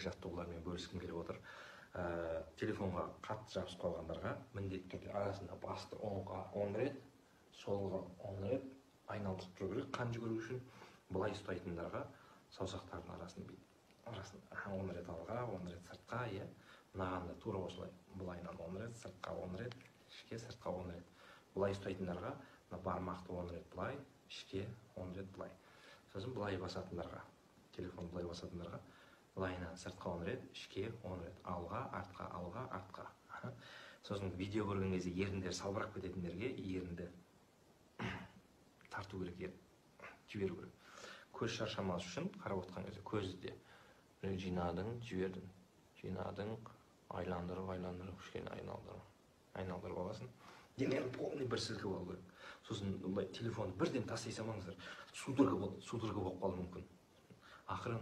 жаттығулармен бөліскім келіп отыр. Телефонға қатты жабысып қалғандарға міндетті түрде арасында басты оңға 10 рет, солға 10 рет айналдырып тұру керек. Қан жүгіру үшін былай ұстайтындарға саусақтардың арасын 10 рет алға, 10 рет сыртқа, мынаған да тура осылай былайынан 10 рет, сыртқа 10 рет, ішке, сыртқа 10 рет. Былай ұстайтындарға бармақты 10 рет былай, ішке 10 рет былай. Сосын былай басатындарға, телефон былай басатындарға былайынан сыртқа 10 рет, ішке 10 рет, алға, артқа. Сосын видео көрген кезде еріндер салбырап кететіндерге ерінді тарту керек, жіберу керек. Көз шаршамас үшін қарап отқан кезде көзді жинадың, жібердің, жинадың, айландырып, кішкене айналдырып аласың. Денені полный бір сілкіп алу керек. Сосын телефонды бірден тастай салмаңыздар. Судорога болып қалуы мүмкін. Ақырын